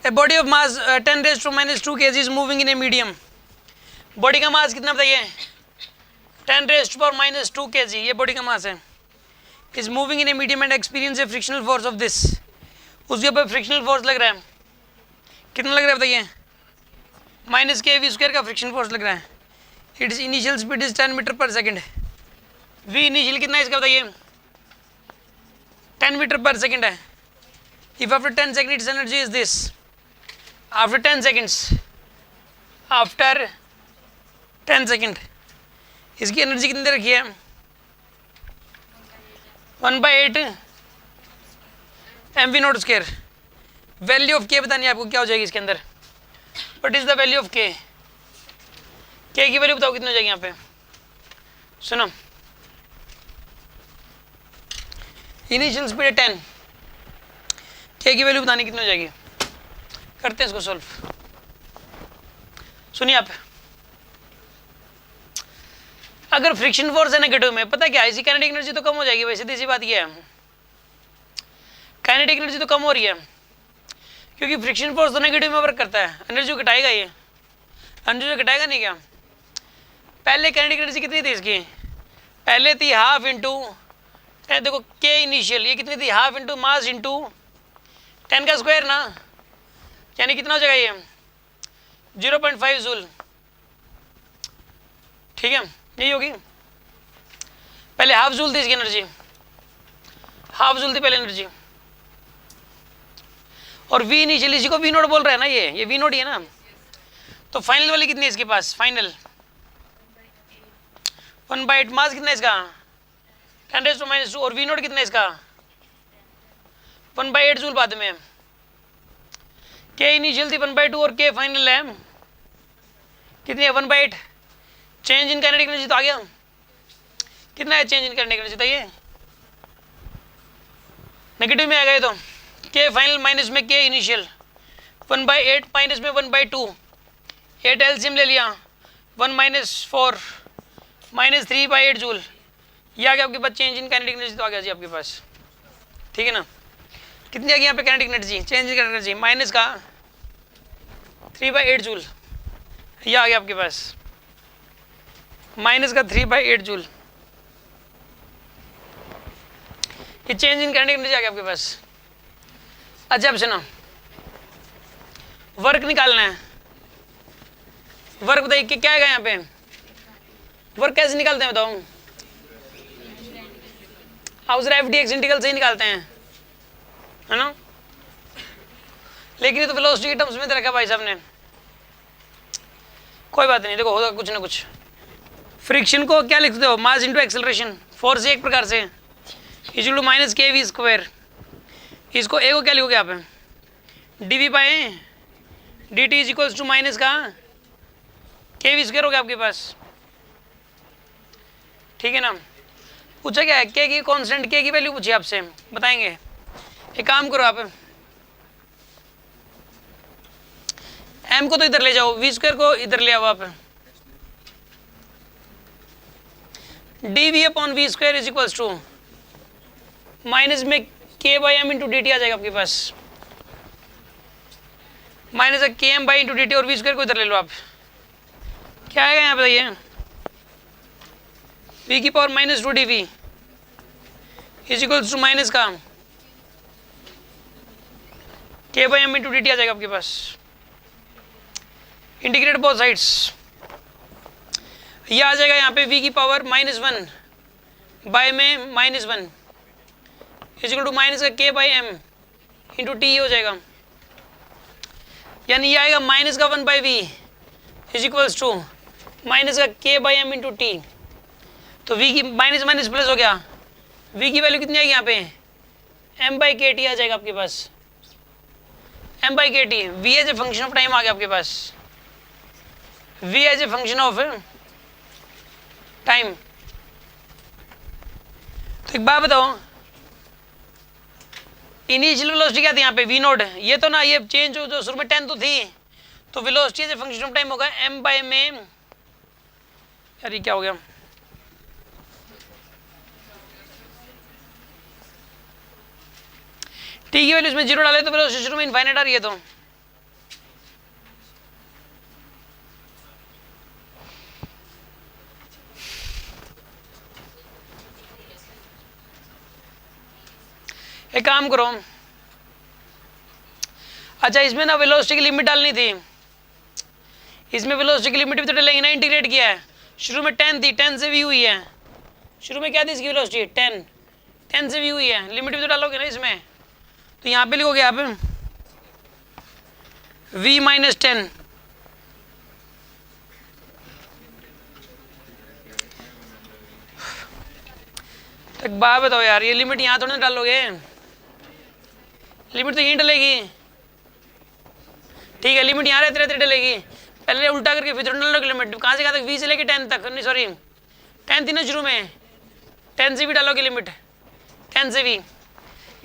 A body of mass 10⁻² kg is moving in a medium. Body का मास कितना बताइए? 10⁻² kg, ये बॉडी का मास है। Is moving in a medium and experience A frictional force of this. उसके ऊपर frictional force लग रहा है, कितना लग रहा है बताइए? -kv² का फ्रिक्शन फोर्स लग रहा है। Its initial speed is 10 meter per second. V initial कितना है इसका बताइए? 10 मीटर पर सेकेंड है। If after 10 second its energy is this, after 10 seconds, after 10 second इसकी एनर्जी कितनी रखी है? 1/8 mv²। वैल्यू ऑफ के बतानी है आपको, क्या हो जाएगी इसके अंदर? What is the value of के? के की वैल्यू बताओ कितनी हो जाएगी यहाँ पे? सुनो, इनिशियल स्पीड है 10, के की वैल्यू बतानी कितनी हो जाएगी? करते हैं इसको सॉल्व। सुनिए आप, अगर फ्रिक्शन फोर्स है नेगेटिव में, पता क्या है, इसी काइनेटिक एनर्जी तो कम हो जाएगी। वैसे सीधी सी बात ये है, काइनेटिक एनर्जी तो कम हो रही है क्योंकि फ्रिक्शन फोर्स तो नेगेटिव में वर्क करता है। एनर्जी घटाएगा, ये एनर्जी घटाएगा नहीं क्या? पहले काइनेटिक एनर्जी कितनी थी इसकी? पहले थी हाफ इंटू, देखो के इनिशियल, ये कितनी थी? हाफ इंटू मास इंटू 10 का स्क्वायर ना, यानी कितना हो जाएगा ये? 0.5 जूल। ठीक है, यही होगी। पहले हाफ जूल थी इसकी एनर्जी, हाफ जूल थी पहले एनर्जी। और वी इनिशियल, इसी को वी0 बोल रहा है ना, ये वी0 ही है ना। तो फाइनल वाली कितनी है इसके पास? फाइनल 1/8। मास कितना है इसका? 10⁻²। और वी0 कितना है इसका? 1/8 जूल। बाद में के इनिशियल थी 1/2 और के फाइनल है कितनी है? 1/8। चेंज इन काइनेटिक एनर्जी तो आ गया। कितना है चेंज इन काइनेटिक एनर्जी? बताइए, नेगेटिव में आ गए तो के फाइनल माइनस में के इनिशियल, 1/8 माइनस में 1/2, 8 एलसीएम ले लिया, 1 - 4 -3/8 जूल। ये आ गया आपके पास चेंज इन काइनेटिक एनर्जी तो आ गया जी आपके पास। ठीक है ना? कितनी आ गई यहाँ पे kinetic energy? Change in kinetic energy minus का 3/8 जूल। ये आ गया आपके पास माइनस का 3/8 जूल। ये चेंज इन काइनेटिक एनर्जी आ गया आपके पास। अच्छा अब सुनो, वर्क निकालना है। वर्क बताइए कि क्या आएगा यहाँ पे? वर्क कैसे निकालते हैं बताओ? हाउस FDX इंटीग्रल से ही निकालते हैं, है ना? लेकिन ये तो वेलोसिटी के टर्म्स में रखा भाई साहब ने। कोई बात नहीं, देखो होगा कुछ ना कुछ। फ्रिक्शन को क्या लिखते हो? Mass into acceleration. फोर्स एक प्रकार से इक्वल टू -kv²। इसको ए को क्या लिखोगे आप? dv/dt is equals to minus का kv² हो गया आपके पास। ठीक है ना? पूछा क्या है? के की कांस्टेंट, के की वैल्यू पूछी आपसे, बताएंगे। एक काम करो आप, m को तो इधर ले जाओ, v² को इधर ले आओ आप। dv/v² is equals to minus में k/m इंटू dt आ जाएगा आपके पास, माइनस km/dt और v² को इधर ले लो आप। क्या आएगा यहाँ बताइए? v⁻² dv is equals to minus का k/m इंटू dt आ जाएगा आपके पास। इंटीग्रेट बोथ साइड्स, ये आ जाएगा यहाँ पे v⁻⁻1 बाय में -1 इज इक्वल टू माइनस का k/m इंटू टी हो जाएगा। यानी ये आएगा माइनस का 1/v is equals to minus का k/m इंटू टी। तो v की माइनस माइनस प्लस हो गया, v की वैल्यू कितनी आएगी यहाँ पे? m/kt आ जाएगा आपके पास। m/kt, v as a function of time आ गया आपके पास। v as a function of time. तो एक बात बताओ, इनिशियल वेलोसिटी क्या थी यहाँ पे? v0। ये तो ना, ये चेंज हो जो शुरू में 10 तो थी, तो velocity as a function of time होगा m/में। यार ये क्या हो गया? टी की वैल्यू इसमें 0 डाले तो वेलोसिटी शुरू में इनफाइनाइट आ रही है, तो एक काम करो, अच्छा इसमें ना वेलोसिटी की लिमिट डालनी थी, इसमें वेलोसिटी की लिमिट भी तो डालेंगे ना, इंटीग्रेट किया है, शुरू में 10 थी, 10 से v हुई है, शुरू में क्या थी इसकी वेलोसिटी 10 से v हुई है, लिमिट भी तो डालोगे ना इसमें, तो यहाँ पे लिखोगे आप v माइनस 10, एक बात बताओ यार, ये लिमिट यहाँ थोड़ी ना डालोगे, लिमिट तो यहीं डलेगी, ठीक है, लिमिट यहाँ रहते रहते डलेगी, पहले उल्टा करके फिर डालोगे लिमिट, कहाँ से कहाँ तक v से लेके 10 तक, नहीं सॉरी 10 थी ना शुरू में, 10 से भी डालोगे लिमिट, 10 से v,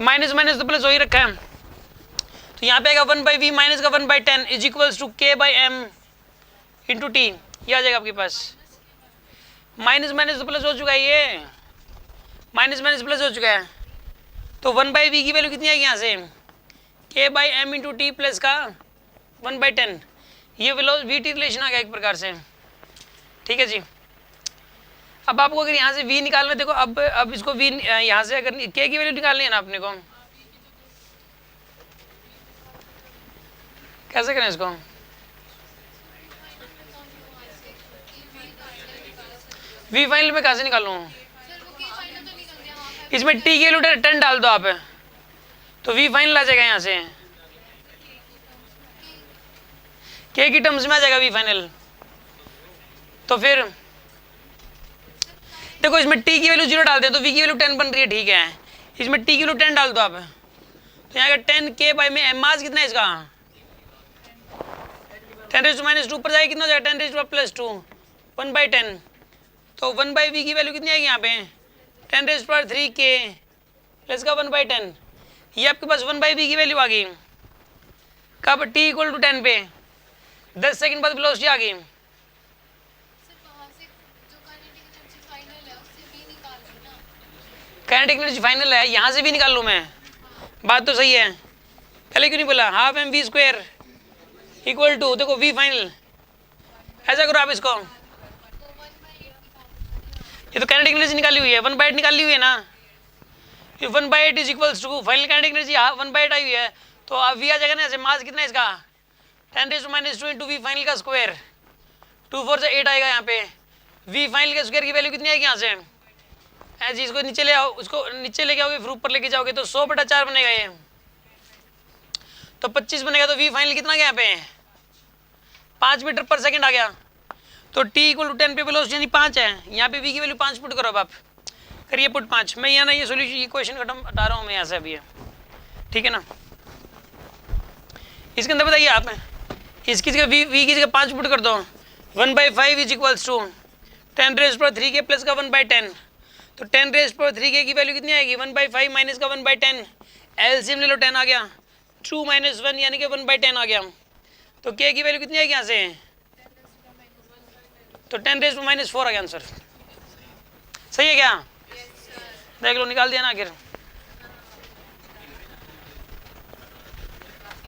माइनस माइनस तो प्लस हो ही रखा है, तो यहाँ पे आएगा 1/v माइनस का 1/10 is equals to k/m into T, ये आ जाएगा आपके पास, माइनस माइनस तो प्लस हो चुका है, ये माइनस माइनस प्लस हो चुका है, तो 1/v की वैल्यू कितनी आएगी यहाँ से k/m इंटू टी प्लस का 1/10, ये v t रिलेशन आ गया एक प्रकार से, ठीक है जी। अब आपको अगर यहाँ से v निकालना है, देखो अब इसको v यहाँ से अगर k की वैल्यू निकालनी है ना अपने को, कैसे करें इसको, v फाइनल में कहाँ से निकालूँ, इसमें t की वैल्यू 10 डाल दो आप, तो v फाइनल आ जाएगा यहाँ से, k की टर्म्स में आ जाएगा v फाइनल, तो फिर देखो इसमें t की वैल्यू 0 डाल दें तो v की वैल्यू 10 बन रही है, ठीक है, इसमें t की वैल्यू 10 डाल दो आप, तो यहाँ का 10 k बाई में m मास कितना है इसका 10⁻² ऊपर जाएगा, कितना हो जाएगा 10⁻², 1/10, तो 1/v की वैल्यू कितनी आएगी यहाँ पे 10⁻³ k प्लस का 1/10, ये आपके पास 1/v की वैल्यू आ गई, कब t इक्वल टू 10 पे 10 सेकंड बाद वेलोसिटी आ गई, काइनेटिक एनर्जी फाइनल है, यहाँ से भी निकाल लूँ मैं, बात तो सही है, पहले क्यों नहीं बोला, हाफ mv² इक्वल टू, देखो v फाइनल, ऐसा करो आप इसको, ये तो काइनेटिक एनर्जी निकाली हुई है, 1/8 निकाली हुई है ना, ये 1/8 is equals to final kinetic energy 1/8 आई हुई है, तो अब v आ जाएगा ना, ऐसे मास कितना है इसका 10⁻² इंटू v फाइनल का स्क्वायर, 2 4 से 8 आएगा यहाँ पे, v फाइनल के स्क्वायर की वैल्यू कितनी आएगी यहाँ से, ऐसे इसको नीचे ले आओ, उसको नीचे लेके आओगे फिर ऊपर लेके जाओगे तो 100/4 बनेगा ये, तो 25 बनेगा, तो v फाइनल कितना गया यहाँ पे 5 मीटर पर सेकंड आ गया, तो t इक्वल टू 10 पे वेलोसिटी यानी 5 है, यहाँ पे v की वैल्यू 5 पुट करो, अब आप करिए पुट 5, मैं यहाँ ना ये सोल्यूशन ये क्वेश्चन खत्म हटा रहा हूँ मैं यहाँ से अभी, ठीक है ना, इसके अंदर बताइए आप, इसकी जगह v की जगह 5 पुट कर दो, 1/5 is equals to 10⁻³ k plus का 1/10, तो 10⁻³ k की वैल्यू कितनी आएगी 1/5 माइनस का 1/10, एलसीएम ले लो 10 आ गया, 2 - 1 यानी कि 1/10 आ गया, तो k की वैल्यू कितनी आएगी यहाँ से, तो 10⁻⁻4 आ गया आंसर, सही है क्या, देख लो निकाल दिया ना आखिर।